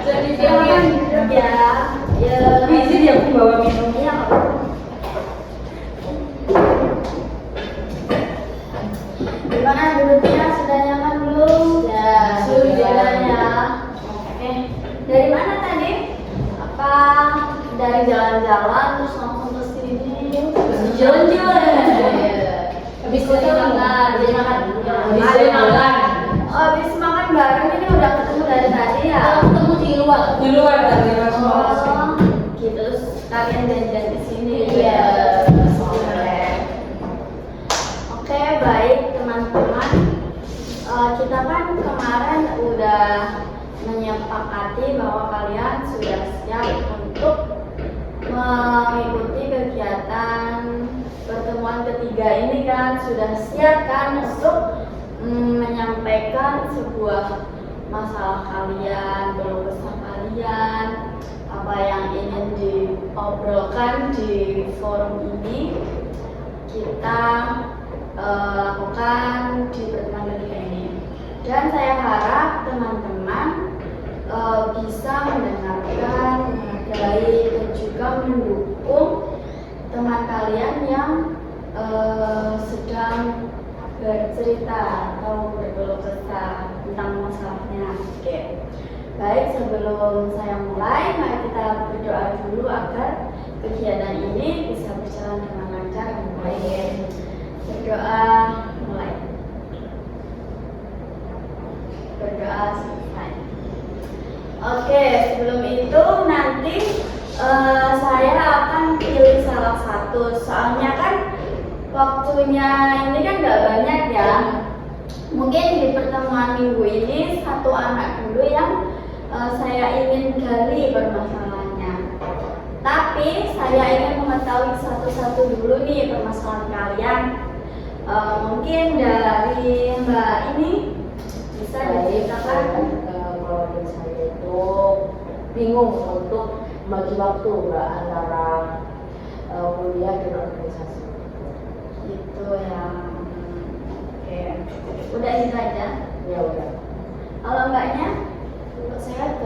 Jadi silakan duduk ya. Ya. Izin ya aku bawa minum. Iya, Pak. Gimana duduknya? Sudah nyaman belum? Ya, sudah ya. Oke. Dari mana tadi? Apa dari jalan-jalan terus langsung ke sini? Jalan-jalan. Habis makan, jadi makan. Habis makan. Oh, habis makan bareng ini udah ketemu dari tadi ya? Ketemu di luar. Di luar tadi Mas. Oh, gitu. Terus kalian janjian di sini. Iya. Oke, baik teman-teman. Kita kan kemarin udah menyepakati bahwa kalian sudah siap untuk mengikuti kegiatan pertemuan ketiga ini kan, sudah siap kan untuk menyampaikan sebuah masalah kalian, keluh kesah kalian, apa yang ingin diobrolkan di forum ini kita lakukan di pertemuan ketiga ini. Dan saya harap teman-teman bisa mendengarkan, menghargai dan juga mendukung teman kalian yang sedang bercerita atau berkeluh kesah tentang masalahnya. Oke. Baik, sebelum saya mulai, mari kita berdoa dulu agar kegiatan ini bisa berjalan dengan lancar dan baik. Berdoa mulai. Berdoa selesai. Oke, sebelum itu nanti saya akan pilih salah satu, soalnya kan waktunya ini kan nggak banyak ya. Mungkin di pertemuan minggu ini satu anak dulu yang saya ingin gali permasalahannya. Tapi saya ingin mengetahui satu-satu dulu nih permasalahan kalian. Mungkin dari Mbak ini bisa diceritakan. Kalau dari saya itu bingung untuk bagi waktu Mbak antara kuliah dan organisasi. Gitu ya. Oke. Udah itu aja. Ya udah. Kalau Mbaknya, untuk saya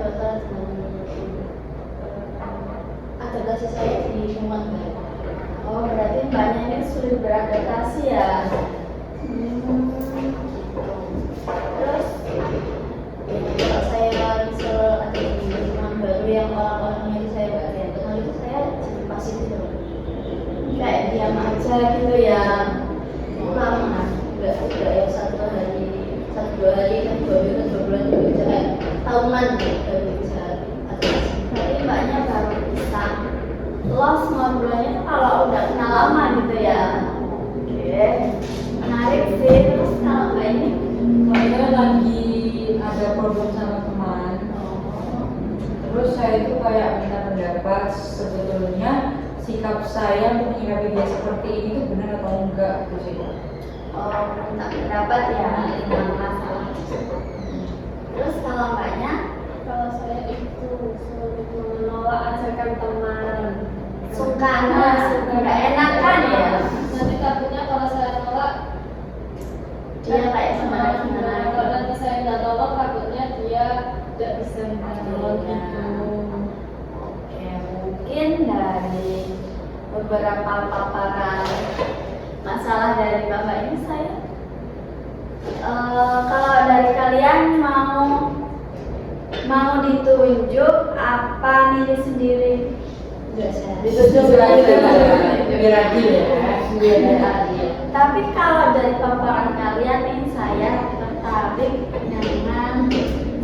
adaptasi saya di lingkungan baru. oh berarti Mbaknya ini sulit beradaptasi ya. Terus Kalau saya misal ada di lingkungan baru yang orang-orangnya itu saya gak lihat kenal itu saya jadi pasif gitu. kayak diam aja gitu ya. Lama, nggak yang satu hari, satu dua hari, kan 2 minggu, 2 bulan juga bisa kayak tahunan baru bisa adaptasi. Berarti Mbaknya baru bisa los ngobrolnya tuh kalau udah kenal lama gitu ya. Oke, menarik sih. Terus kalau Mbak ini, Saya lagi ada problem sama teman. Terus saya itu kayak minta pendapat sebetulnya sikap saya untuk menyikapi dia seperti ini itu benar atau enggak gitu sih. minta pendapat ya tentang masalah tersebut. Terus kalau Mbaknya, Kalau saya itu sulit menolak ajakan teman. suka nggak enakan ya. Nanti takutnya kalau saya nolak Dia kayak gimana? gimana? Kalau nanti saya nggak tolong takutnya dia tidak bisa minta tolong gitu. Oke, mungkin dari beberapa paparan masalah dari Bapak ini saya kalau dari kalian mau ditunjuk apa milih sendiri? Enggak saya. Ditunjuk Biar adil ya. Biar adil. Tapi kalau dari paparan kalian nih, saya tertarik dengan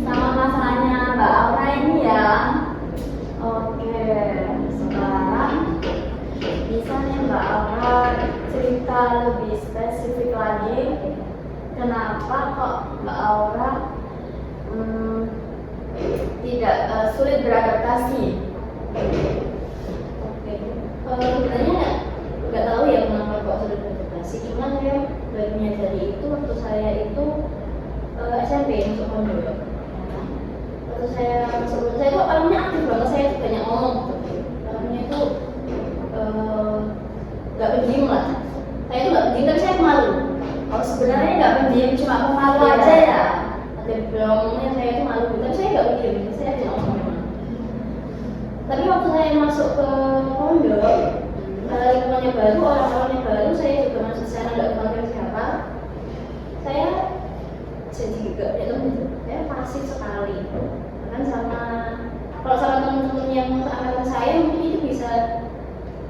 sama masalahnya Mbak Aura ini ya. Oke, sekarang bisa nih Mbak Aura cerita lebih spesifik lagi kenapa kok Mbak Aura tidak sulit beradaptasi. Oke. Sebenarnya nggak tahu ya kenapa kok sulit beradaptasi. Cuman saya baru menyadari itu waktu saya itu SMP masuk pondok. Waktu saya masuk pondok, saya itu orangnya aktif banget. Saya itu banyak ngomong. Orangnya itu nggak pendiam lah. Saya itu nggak pendiam, tapi saya pemalu. Oh sebenarnya nggak pendiam, cuma pemalu Iya. aja ya. Ada ngomongnya saya itu malu, tapi saya nggak pendiam. Saya tidak ngomong. Tapi waktu saya masuk ke pondok, lingkungannya baru, orang-orangnya baru, saya juga masih sana nggak kenal siapa. Saya jadi gak ada temen, saya pasif sekali. Bahkan kalau sama teman-teman yang seangkatan saya mungkin itu bisa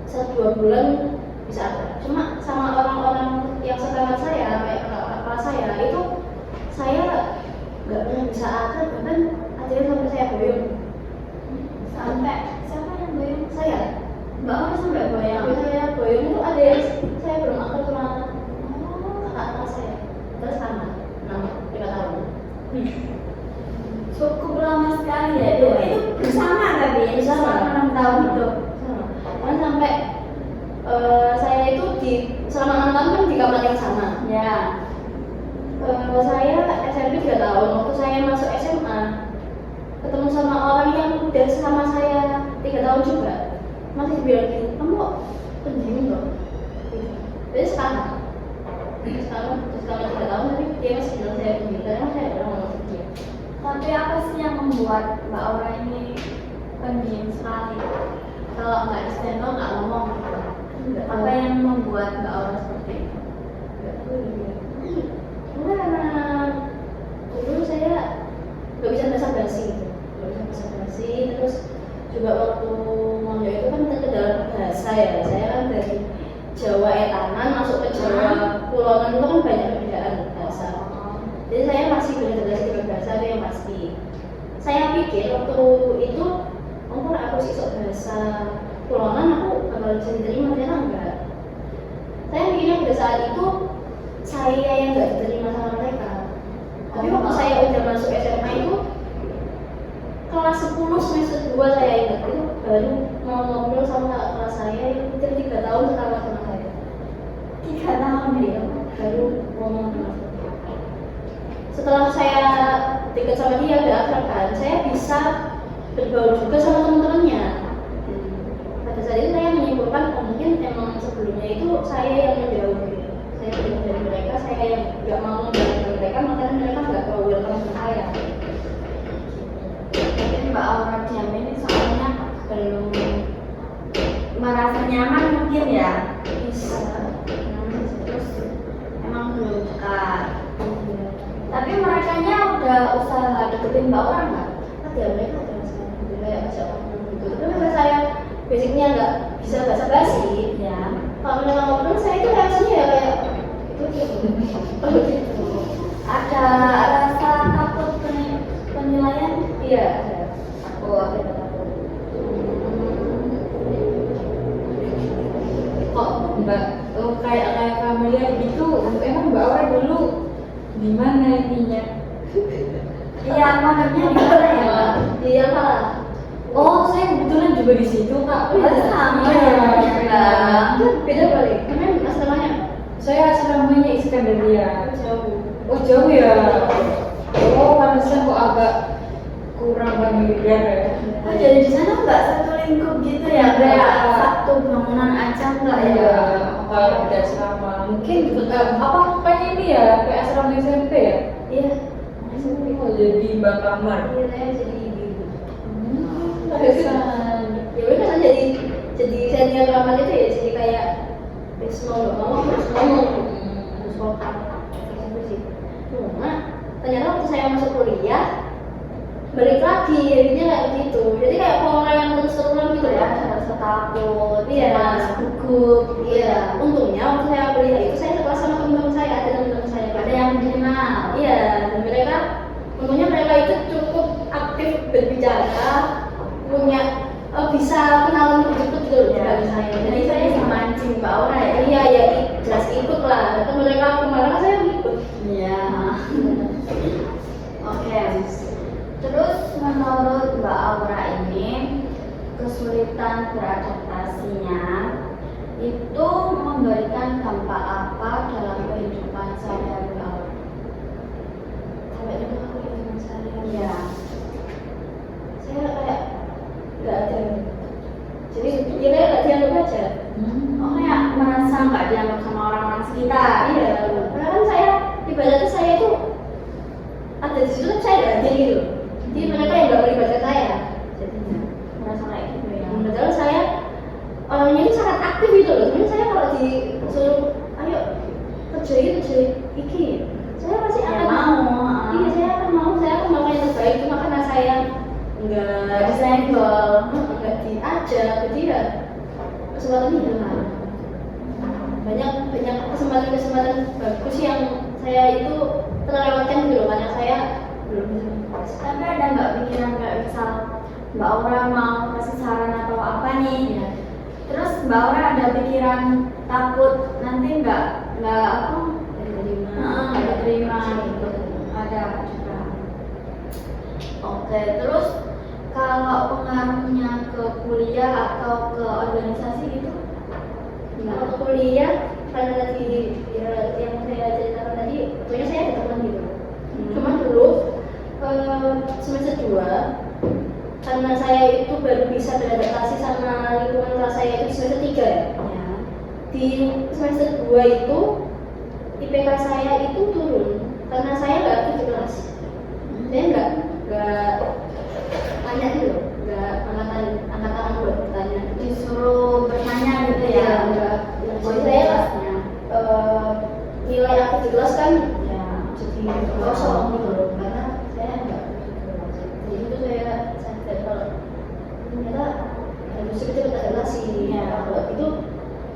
1-2 bulan bisa ada. Cuma sama orang-orang yang seangkatan saya, kayak kakak saya itu saya nggak pernah bisa akrab, bahkan akhirnya sampai saya boyong. Sampai siapa yang boyong? Saya, mbak Mama sampai boyong. Saya boyong itu ada yang saya belum akrab sama kakak saya. Terus sama 5 tahun. Cukup lama sekali ya itu bersama tapi Bersama. selama 6 tahun itu. Sama. Kan sampai saya itu selama 6 tahun kan di kamar yang sama. Ya. Saya SMP 3 tahun. Waktu saya masuk SMA ketemu sama orang yang udah sama saya 3 tahun juga, masih bilang gini, kamu kok pendiam loh. Jadi sekarang 3 tahun tapi dia masih bilang saya pendiam, karena saya bilang ngomong pendiam. Tapi apa sih yang membuat Mbak Aura ini pendiam sekali? Kalau nggak disentuh nggak ngomong gitu. Nggak tahu. Apa yang membuat Mbak Aura seperti itu? Nggak tahu ya. Mungkin karena dulu saya nggak bisa basa-basi gitu, nggak bisa basa-basi. Terus juga waktu mondok itu kan ke dalam bahasa ya, saya kan dari Jawa etanan masuk ke Jawa Kulongan itu kan banyak perbedaan bahasa. Jadi saya masih beradaptasi dengan bahasa itu yang pasti. Saya pikir waktu itu, kalau aku sih sok bahasa Kulongan aku bakal bisa diterima, ternyata enggak. Saya mikirnya pada saat itu saya yang nggak diterima sama mereka. Tapi waktu saya udah masuk SMA itu kelas 10 semester 2 saya ingat itu baru mau ngobrol sama kakak kelas saya yang udah 3 tahun setara sama saya. 3 tahun Iya, baru ngomong sama saya. Setelah saya dekat sama dia, udah akrab kan, saya bisa berbaur juga sama teman-temannya. Pada saat itu saya menyimpulkan, oh, mungkin emang sebelumnya itu saya yang menjauhi. Saya tidak dari mereka, saya yang nggak mau menjauhi mereka, makanya mereka nggak mau welcome sama saya. Mungkin Mbak Aura diam ini soalnya belum merasa nyaman mungkin ya. Bisa. Terus emang belum dekat. Tapi merekanya udah usaha deketin Mbak Aura nggak? Ada mereka ada saya kayak ajak ngomong gitu. Tapi karena saya basicnya nggak bisa basa-basi, Ya. kalau mereka ngobrol saya itu reaksinya ya kayak gitu. Ada rasa takut penilaian? Iya, ada. Aku ada takut. Kok Mbak kayak familiar gitu, emang Mbak Aura dulu di mana ininya? Iya, makanya di mana ya, Mbak? Dia malah. Oh, saya kebetulan juga di situ, Kak. Sama Iya, ya. Itu beda balik. Karena asrama saya asramanya Iskandaria. jauh. Oh, jauh ya. Oh, pantesan kok agak kurang familiar ya. Oh, jadi di sana nggak satu lingkup gitu ya? Kayak satu bangunan aja nggak ya? Iya, kayak beda asrama. Mungkin apa makanya ini ya, kayak asrama SMP ya? Iya. Oh, jadi Mbak Kamar. Iya, saya jadi ibu. Pantesan. Ya udah kan jadi senior kamar itu ya jadi kayak mau nggak mau harus ngomong harus vokal gitu sih. Cuma ternyata waktu saya masuk kuliah balik lagi jadinya kayak gitu, jadi kayak orang yang terus-terusan gitu Ya, ya. ada rasa takut, Iya. cemas, gugup. Iya, untungnya waktu saya kuliah itu saya sekelas sama teman-teman saya, ada teman-teman saya Ada yang dikenal. iya, dan mereka untungnya mereka itu cukup aktif berbicara, punya bisa kenalan lebih cepat gitu loh dari saya. Jadi saya memancing Mbak Aura ya? Iya ya, jelas ikut lah. Kan mereka kemarin kan saya ikut. Iya. Oke. Terus menurut Mbak Aura ini kesulitan beradaptasinya itu memberikan dampak apa dalam kehidupan sehari-hari Mbak Aura? Sampai itu aku ingin saya. Iya. Saya kayak nggak ada. Jadi dia kayak nggak dianggap aja. Oh, kayak merasa nggak dianggap sama orang-orang sekitar. Iya. Karena kan saya ibaratnya saya itu ada di situ kan saya nggak ada gitu. Jadi mereka yang nggak melibatkan saya. Jadinya merasa kayak gitu ya. Iki, saya masih Ya, akan mau. Iya, saya akan mau yang terbaik. Cuma karena saya Nggak nggak disenggol. nggak diajak, jadi ya kesempatannya hilang. Banyak kesempatan bagus yang saya itu terlewatkan gitu loh, karena saya belum bisa. Tapi ada nggak pikiran kayak misal Mbak Aura mau kasih saran atau apa nih? Iya. Terus Mbak Aura ada pikiran takut nanti nggak apa? Nggak diterima gitu. Ada juga. Oke, terus kalau pengaruhnya ke kuliah atau ke organisasi gitu? Kalau ke kuliah, karena tadi ya, yang saya ceritakan tadi, pokoknya saya ada teman gitu. Cuma dulu semester 2, karena saya itu baru bisa beradaptasi sama lingkungan kelas saya itu di semester 3 ya. Ya. Di semester 2 itu IPK saya itu turun karena saya nggak aktif di kelas. Saya nggak tanya gitu, nggak angkat buat bertanya. Disuruh bertanya gitu ya? Nggak. Jadi Oh, saya kelasnya. nilai aktif di kelas kan Ya. jadi kosong gitu loh, karena saya nggak aktif di kelas. Jadi itu saya sadar kalau ternyata harus cepet-cepet adaptasi. Ya. Kalau itu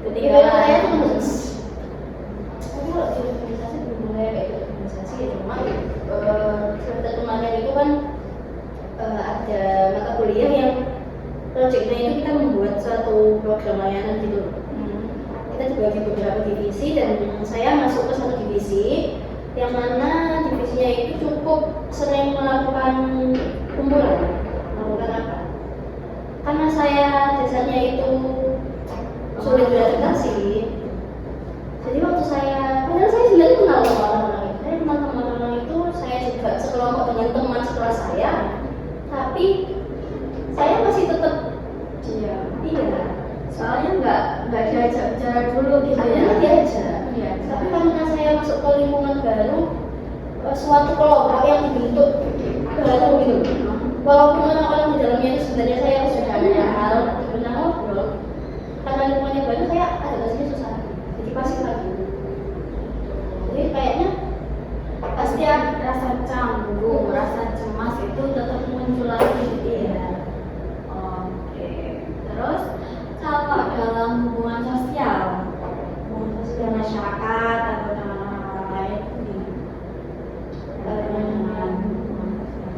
Ketika IPK saya tuh bagus. Tapi kalau di organisasi belum mulai kayak gitu organisasi ya, cuma semester kemarin itu kan ada mata kuliah yang proyeknya itu kita membuat suatu program layanan gitu. Kita dibagi beberapa divisi dan saya masuk ke satu divisi yang mana divisinya itu cukup sering melakukan kumpulan. Melakukan apa? Karena saya dasarnya itu sulit beradaptasi, jadi waktu padahal saya sebenarnya kenal sama orang-orang itu, saya kenal sama orang-orang itu, saya juga sekelompok dengan teman sekelas saya, tapi saya masih tetap iya. Soalnya nggak diajak bicara dulu gitu ya? Akhirnya diajak. Iya. Tapi karena saya masuk ke lingkungan baru, suatu kelompok yang dibentuk baru gitu. Walaupun orang-orang di dalamnya itu sebenarnya saya sudah kenal, sudah ngobrol, karena lingkungannya baru saya adaptasinya susah, jadi pasif lagi. Jadi kayaknya Pasti ada rasa canggung, rasa cemas itu tetap muncul lagi gitu ya. Oke. Terus kalau dalam hubungan sosial dengan masyarakat atau dengan orang-orang lain gimana? Dengan hubungan sosial.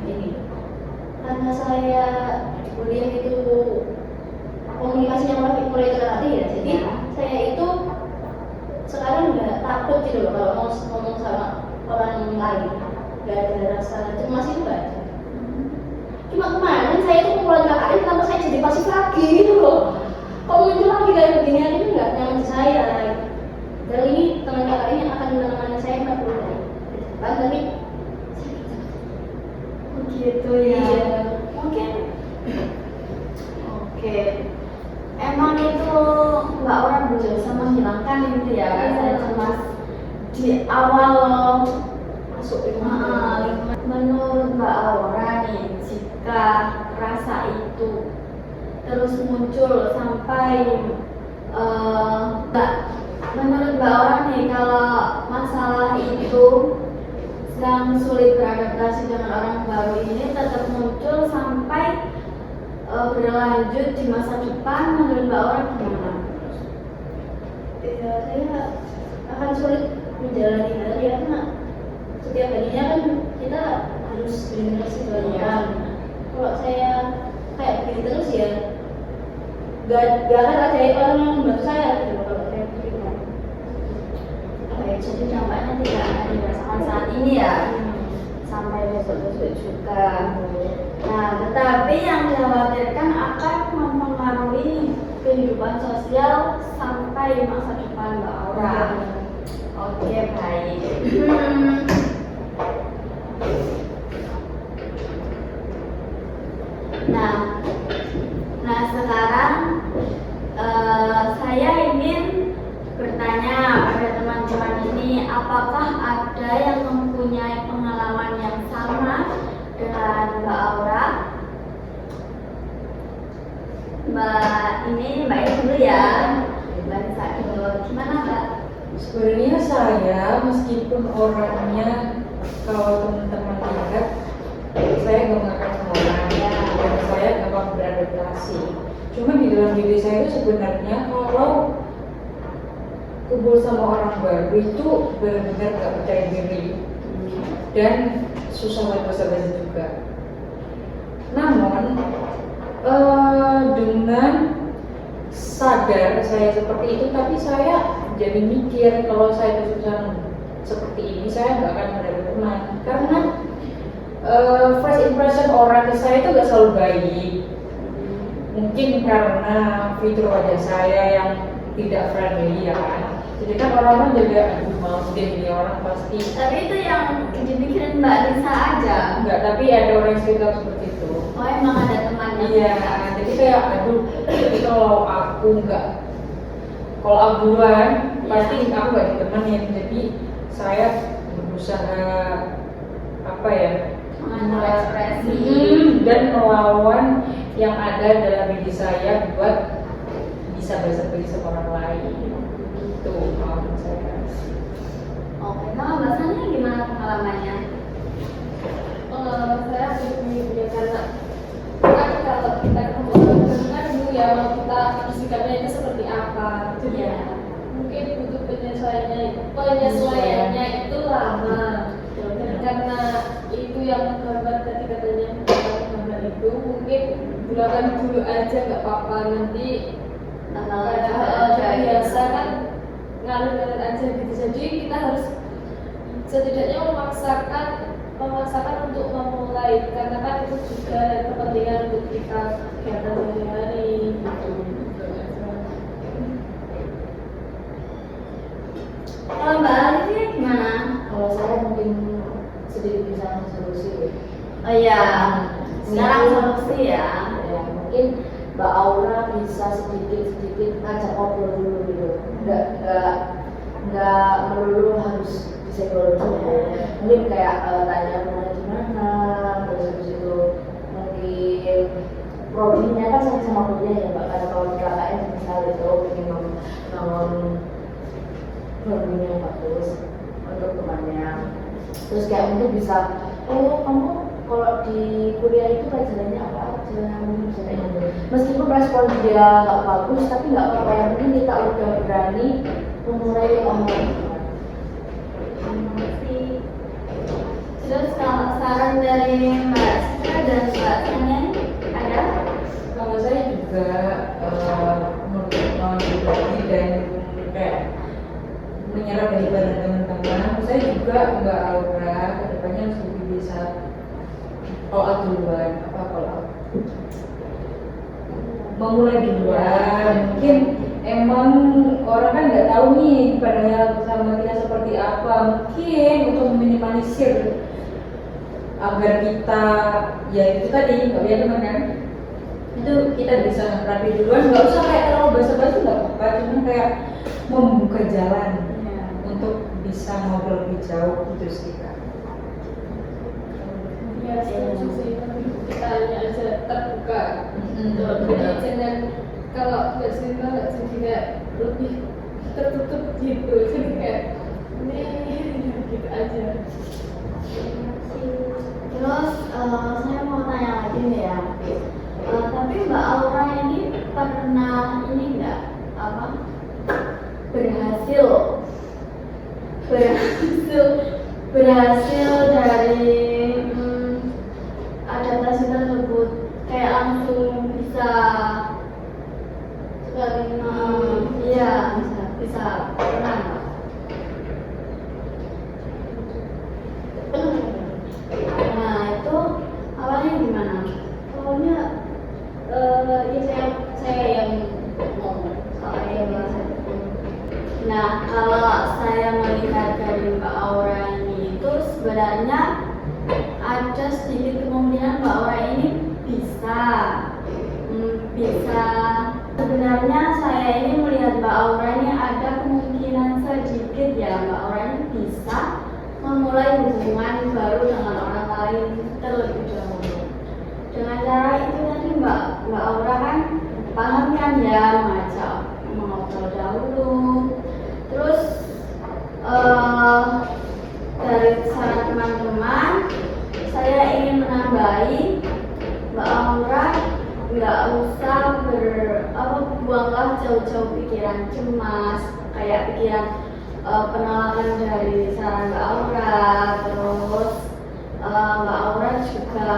ini karena saya kuliah itu komunikasinya mulai terlatih ya, jadi saya itu sekarang nggak takut gitu loh kalau mau ngomong sama orang lain, nggak ada rasa cemas itu nggak ada. Cuma kemarin saya itu kumpulan KKN, kenapa saya jadi pasif lagi gitu loh, kok muncul lagi kayak begini aja itu nggak nyaman di saya. Dan ini teman KKN yang akan menemani saya 40 hari ke depan, tapi Begitu ya. Iya. Mungkin. Oke. Emang itu Mbak orang berusaha menghilangkan itu ya rasa cemas di awal masuk lingkungan. Menurut Mbak Aura nih, jika rasa itu terus muncul sampai menurut Mbak Aura nih, kalau masalah itu yang sulit beradaptasi dengan orang baru ini tetap muncul sampai berlanjut di masa depan, menurut Mbak Aura gimana? Ya, saya akan sulit menjalani hari karena setiap harinya kan kita harus berinteraksi dengan orang. Kalau saya kayak begini terus ya gak akan ada orang yang membantu saya gitu loh, kalau saya berikan. Baik, jadi dampaknya tidak hanya dirasakan saat ini ya, sampai besok-besok juga. Nah, tetapi yang dikhawatirkan akan mempengaruhi kehidupan sosial sampai masa depan Mbak Aura. Oke, baik. Nah sekarang saya ingin bertanya pada teman-teman ini, apakah ada yang mempunyai pengalaman yang sama dengan Mbak Aura? Mbak ini dulu ya. Mbak Nisa dulu. Gimana Mbak? Sebenarnya saya meskipun orangnya kalau teman-teman lihat saya gampang sama orang dan saya gampang beradaptasi. Cuma di dalam diri saya itu sebenarnya kalau kumpul sama orang baru itu benar-benar gak percaya diri dan susah buat basa-basi juga. Namun dengan sadar saya seperti itu, tapi saya jadi mikir kalau saya terus-terusan seperti ini saya nggak akan mendapat teman karena first impression orang ke saya itu gak selalu baik. Mungkin karena fitur wajah saya yang tidak friendly ya kan. Jadi kan orang-orang juga aduh males deh ini orang pasti. Tapi itu yang dipikirin Mbak Lisa aja. Enggak, tapi ada orang yang cerita seperti itu. Oh emang ada temannya. Iya, jadi kayak aduh, jadi kalau aku duluan pasti aku gak ditemenin. Jadi saya berusaha apa ya? Mengatur ekspresi Dan melawan yang ada dalam diri saya buat bisa basa-basi sama orang lain. Itu pengalaman saya. Oke, sama Mbak Sani gimana pengalamannya? Pengalaman saya begini ya, karena kan kalau kita ketemu orang baru kan dulu ya mau kita bersikapnya itu seperti apa. Jadi Iya. mungkin butuh penyesuaiannya itu lama. Dan karena itu yang menggambar tadi katanya gambar itu mungkin gunakan dulu aja nggak apa-apa, nanti biasa kan ngalir-ngalir aja gitu. Jadi kita harus setidaknya memaksakan untuk memulai karena kan itu juga kepentingan untuk kita kegiatan sehari-hari gitu. Kalau Mbak Alif gimana? Kalau saya mungkin sedikit bisa solusi. Oh iya, sekarang solusi ya. Ya, mungkin Mbak Aura bisa sedikit ngajak ngobrol dulu gitu. Nggak melulu harus psikologi ya. Mungkin kayak tanya rumahnya gimana, terus habis itu mungkin prodinya kan sama prodinya ya Mbak, karena kalau di KKN misalnya itu ingin membangun prodinya yang bagus untuk temannya. Terus kayak mungkin bisa, kamu kalau di kuliah itu pelajarannya apa aja, mungkin bisa kayak gitu. Meskipun respon dia nggak bagus, tapi nggak apa-apa, yang penting kita udah berani memulai omongan. Terus kalau saran dari Mbak Sita dan Mbak Sani ada? Kalau saya juga menurut dan kayak menyerap daripada teman-teman, saya juga Mbak Aura kedepannya harus lebih bisa all out duluan. Memulai duluan. Mungkin emang orang kan nggak tahu nih padahal sama kita seperti apa. Mungkin untuk meminimalisir agar kita ya itu tadi nggak punya teman kan, itu kita bisa rapi duluan, nggak usah kayak terlalu basa-basi nggak apa-apa, cuma kayak membuka jalan untuk bisa ngobrol lebih jauh itu sih Kak. Ya setuju sih, kita hanya aja terbuka. Jadi jangan kalau nggak cerita nggak jadi kayak lebih tertutup gitu, jadi kayak ini gitu aja. Terus saya mau tanya lagi nih ya. Tapi Mbak Aura ini pernah ini enggak apa berhasil dari adaptasi tersebut, kayak langsung bisa iya bisa pernah nggak? Nah itu awalnya gimana? Awalnya ya saya yang ngomong soalnya. Nah kalau saya melihat dari Mbak Aura ini itu sebenarnya ada sedikit kemungkinan Mbak Aura ini bisa. Sebenarnya saya ini melihat Mbak Aura ini ada kemungkinan sedikit ya Mbak Aura ini bisa memulai hubungan baru dengan orang lain terlebih dahulu. Dengan cara itu tadi Mbak Aura kan paham kan ya, mengajak mengobrol dahulu. Terus nggak usah buanglah jauh-jauh pikiran cemas, kayak pikiran penolakan dari saran Mbak Aura, terus Mbak Aura juga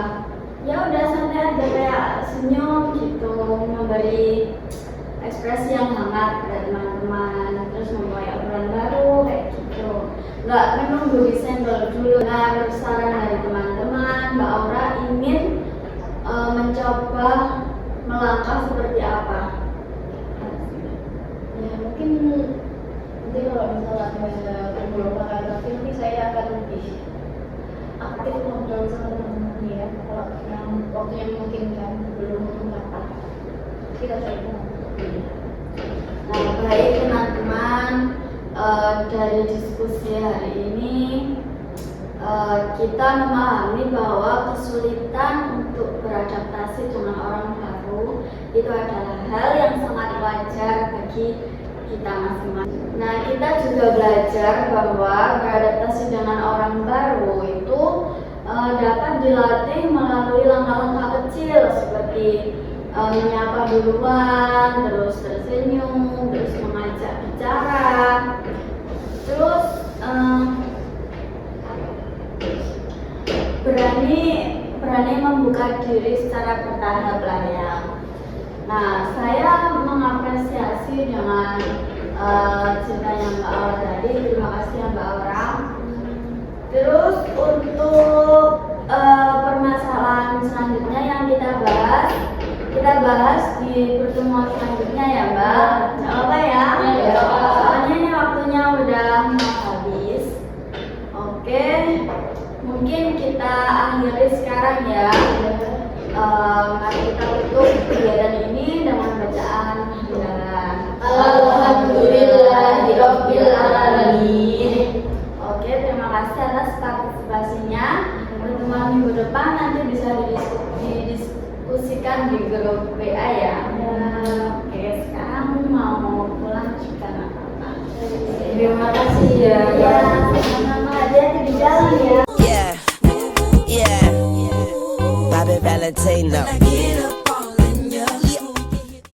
ya udah santai aja kayak senyum gitu, memberi ekspresi yang hangat pada teman-teman, terus memulai obrolan baru kayak gitu. Nggak menunggu disenggol dulu. Nah, saran dari teman-teman, Mbak Aura ingin mencoba melangkah seperti apa? Ya mungkin nanti kalau misalnya ada kumpulan lagi nanti saya akan lebih aktif ngobrol sama teman-teman ya. Kalau yang waktu yang memungkinkan belum kapan kita cari ngobrol. Nah, baik teman-teman, dari diskusi hari ini kita memahami bahwa kesulitan untuk beradaptasi dengan orang baru itu adalah hal yang sangat wajar bagi kita masing-masing. Nah, kita juga belajar bahwa beradaptasi dengan orang baru itu dapat dilatih melalui langkah-langkah kecil seperti menyapa duluan, terus tersenyum, terus mengajak bicara, terus berani membuka diri secara bertahap lah ya. Nah, saya mengapresiasi dengan ceritanya Mbak Aura tadi. Terima kasih ya Mbak Aura. Terus untuk permasalahan selanjutnya yang kita bahas di pertemuan selanjutnya ya Mbak. Nggak apa ya? Ya. Soalnya ini waktunya udah mau habis. Oke, mungkin kita akhiri sekarang ya. Mari kita tutup kegiatan ini dengan bacaan hamdalah. Alhamdulillahirabbil alamin. Oke, terima kasih atas partisipasinya. Pertemuan minggu depan nanti bisa didiskusikan di grup WA ya. Oke, sekarang mau pulang juga nggak apa-apa. Terima kasih ya. Ya, sama-sama aja di jalan ya. Yeah, yeah. Bobby Valentino.